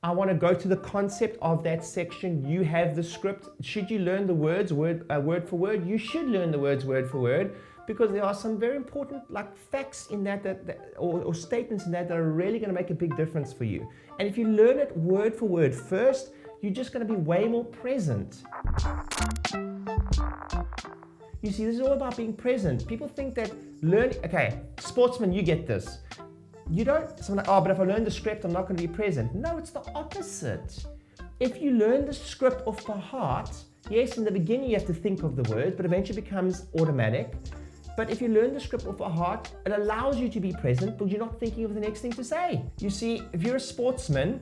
I want to go to the concept of that section. You have the script. Should you learn the words word for word? You should learn the words word for word, because there are some very important facts in or statements in that are really going to make a big difference for you. And if you learn it word for word first, you're just going to be way more present. You see, this is all about being present. People think that sportsmen, you get this. You don't, but if I learn the script, I'm not going to be present. No, it's the opposite. If you learn the script off by heart, yes, in the beginning you have to think of the words, but eventually it becomes automatic. But if you learn the script off by heart, it allows you to be present because you're not thinking of the next thing to say. You see, if you're a sportsman,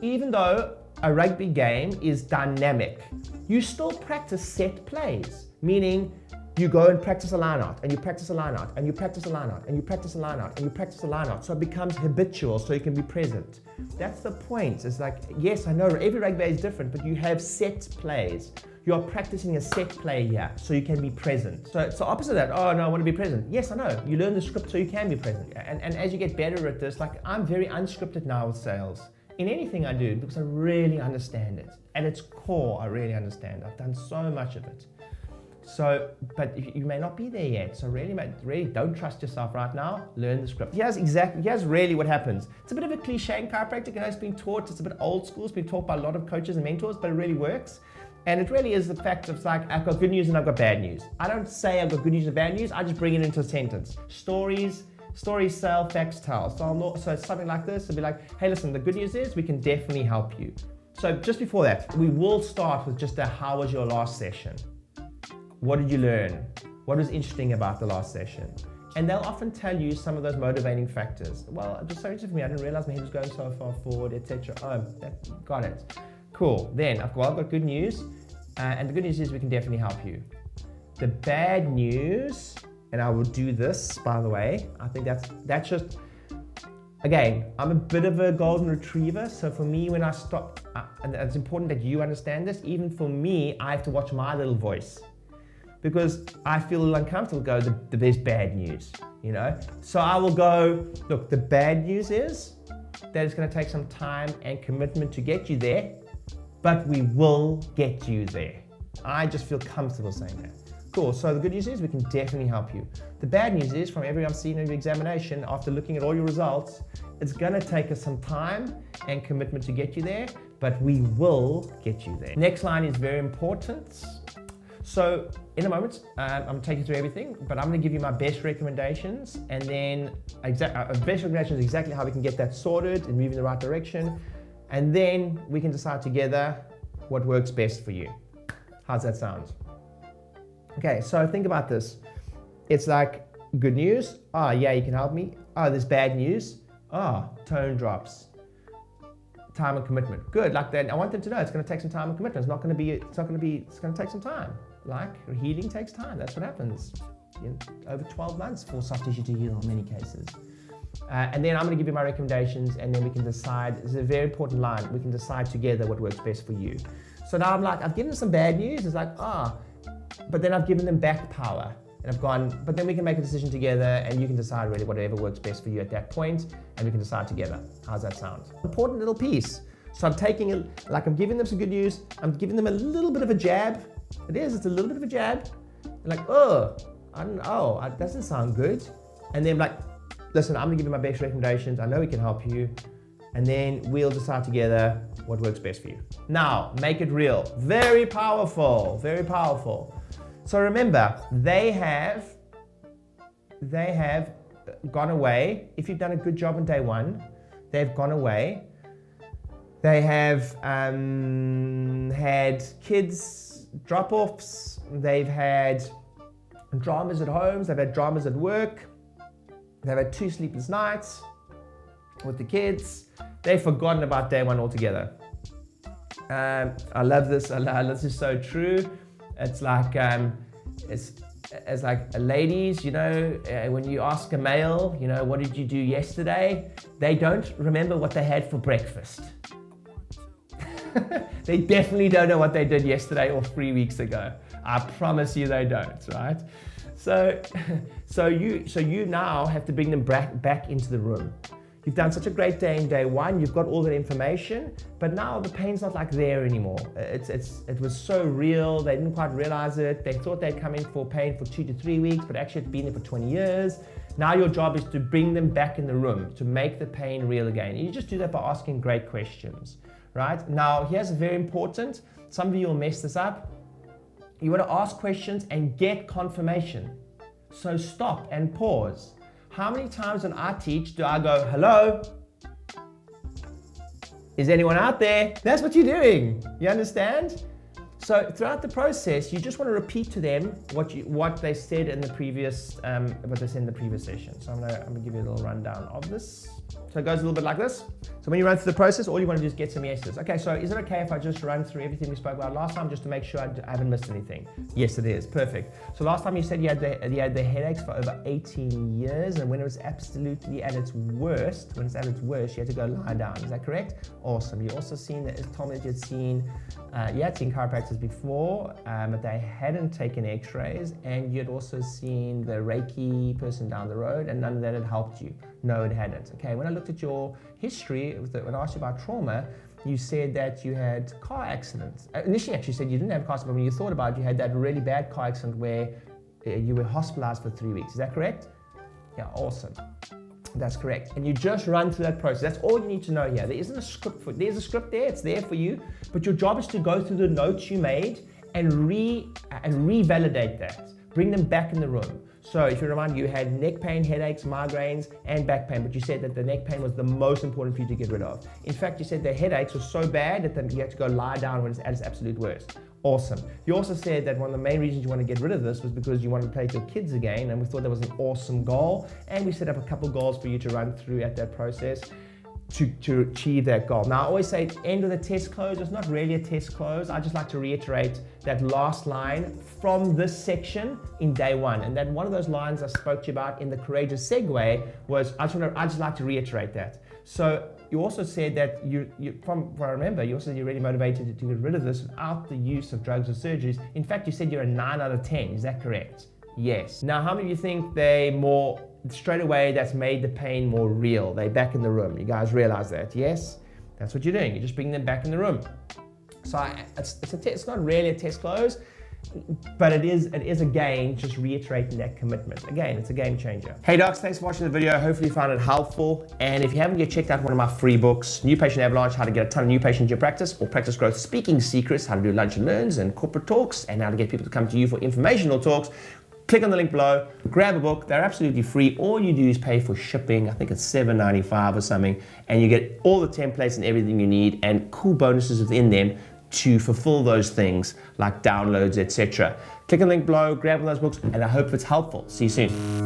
even though a rugby game is dynamic, you still practice set plays, meaning you go and practice a line out, and you practice a line out, and you practice a line out, and you practice a line out, and you practice a line out. So it becomes habitual, so you can be present. That's the point. It's like, yes, I know every rugby is different, but you have set plays. You are practicing a set play here, so you can be present. So it's the opposite of that. Oh no, I want to be present. Yes, I know. You learn the script so you can be present. And as you get better at this, I'm very unscripted now with sales. In anything I do, because I really understand it. At its core, I really understand. I've done so much of it. So, but you may not be there yet. So really don't trust yourself right now. Learn the script. Here's really what happens. It's a bit of a cliche in chiropractic. It's been taught, it's a bit old school. It's been taught by a lot of coaches and mentors, but it really works. And it really is the fact of I've got good news and I've got bad news. I don't say I've got good news and bad news. I just bring it into a sentence. Stories sell, facts tell. So it's something like this. It'll be like, hey, listen, the good news is we can definitely help you. So just before that, we will start with just how was your last session? What did you learn? What was interesting about the last session? And they'll often tell you some of those motivating factors. Well, it was so interesting for me. I didn't realize my head was going so far forward, etc. Got it. Cool. Then I've got good news. And the good news is we can definitely help you. The bad news, and I will do this, by the way. I think that's just, again, I'm a bit of a golden retriever. So for me, when I stop, and it's important that you understand this, even for me, I have to watch my little voice. Because I feel a little uncomfortable there's bad news, So I will go, look, the bad news is that it's going to take some time and commitment to get you there, but we will get you there. I just feel comfortable saying that. Cool, so the good news is we can definitely help you. The bad news is, from every I've seen in your examination, after looking at all your results, it's going to take us some time and commitment to get you there, but we will get you there. Next line is very important. So in a moment, I'm going to take you through everything, but I'm going to give you my best recommendations, and then best recommendations is exactly how we can get that sorted and move in the right direction, and then we can decide together what works best for you. How's that sound? Okay, so think about this. It's like good news. Oh, yeah, you can help me. Oh, there's bad news. Oh, tone drops. Time and commitment. Good, like that. I want them to know it's going to take some time and commitment. It's going to take some time. Like healing takes time. That's what happens. Over 12 months for soft tissue to heal in many cases. And then I'm going to give you my recommendations, and then we can decide. It's a very important line. We can decide together what works best for you. So now I've given them some bad news. It's but then I've given them back power. And I've gone, but then we can make a decision together, and you can decide really whatever works best for you at that point, and we can decide together. How's that sound? Important little piece. So I'm I'm giving them some good news. I'm giving them a little bit of a jab. It's a little bit of a jab. Like, that doesn't sound good. And then listen, I'm gonna give you my best recommendations. I know we can help you. And then we'll decide together what works best for you. Now, make it real. Very powerful, very powerful. So remember, they have gone away. If you've done a good job on day one, they've gone away. They have had kids drop-offs. They've had dramas at homes. They've had dramas at work. They've had 2 sleepless nights with the kids. They've forgotten about day one altogether. I love this. This is so true. It's like it's like ladies, when you ask a male, what did you do yesterday? They don't remember what they had for breakfast. They definitely don't know what they did yesterday or 3 weeks ago. I promise you they don't, right? So you now have to bring them back into the room. You've done such a great day in day one. You've got all that information, but now the pain's not like there anymore. It was so real. They didn't quite realize it. They thought they'd come in for pain for 2 to 3 weeks, but actually it's been there for 20 years. Now your job is to bring them back in the room, to make the pain real again. And you just do that by asking great questions, right? Now, here's very important. Some of you will mess this up. You want to ask questions and get confirmation. So stop and pause. How many times when I teach do I go, hello? Is anyone out there? That's what you're doing. You understand? So throughout the process, you just want to repeat to them what they said in the previous session. So I'm gonna give you a little rundown of this. So it goes a little bit like this. So when you run through the process, all you want to do is get some yeses. Okay, so is it okay if I just run through everything we spoke about last time just to make sure I haven't missed anything? Yes, it is. Perfect. So last time you said you had the headaches for over 18 years, and when it was absolutely at its worst, you had to go lie down. Is that correct? Awesome. You also told me that you had seen chiropractors before, but they hadn't taken x-rays, and you had also seen the Reiki person down the road, and none of that had helped you. No, it hadn't. Okay, when I looked at your history, when I asked you about trauma, you said that you had car accidents. Initially, actually, you said you didn't have car accident, but when you thought about it, you had that really bad car accident where you were hospitalized for 3 weeks. Is that correct? Yeah, awesome. That's correct. And you just run through that process. That's all you need to know here. There isn't a script there's a script there, it's there for you, but your job is to go through the notes you made and revalidate that. Bring them back in the room. So if you remind, you had neck pain, headaches, migraines, and back pain, but you said that the neck pain was the most important for you to get rid of. In fact, you said the headaches were so bad that you had to go lie down when it's at its absolute worst. Awesome. You also said that one of the main reasons you want to get rid of this was because you wanted to play with your kids again, and we thought that was an awesome goal, and we set up a couple goals for you to run through at that process to achieve that goal. Now, I always say end of the test close. It's not really a test close. I just like to reiterate that last line from this section in day one. And then one of those lines I spoke to you about in the courageous segue was, I just like to reiterate that. So you also said that from what I remember, you also said you're really motivated to get rid of this without the use of drugs or surgeries. In fact, you said you're a 9 out of 10. Is that correct? Yes. Now, how many of you think straight away that's made the pain more real? They're back in the room. You guys realize that? Yes? That's what you're doing. You're just bringing them back in the room. So it's not really a test close, but it is again just reiterating that commitment. Again, it's a game changer. Hey docs, thanks for watching the video. Hopefully you found it helpful. And if you haven't yet checked out one of my free books, New Patient Avalanche, how to get a ton of new patients in your practice, or Practice Growth Speaking Secrets, how to do lunch and learns and corporate talks, and how to get people to come to you for informational talks, click on the link below, grab a book. They're absolutely free. All you do is pay for shipping. I think it's $7.95 or something, and you get all the templates and everything you need and cool bonuses within them to fulfill those things like downloads, etc. Click on the link below, grab one of those books, and I hope it's helpful. See you soon.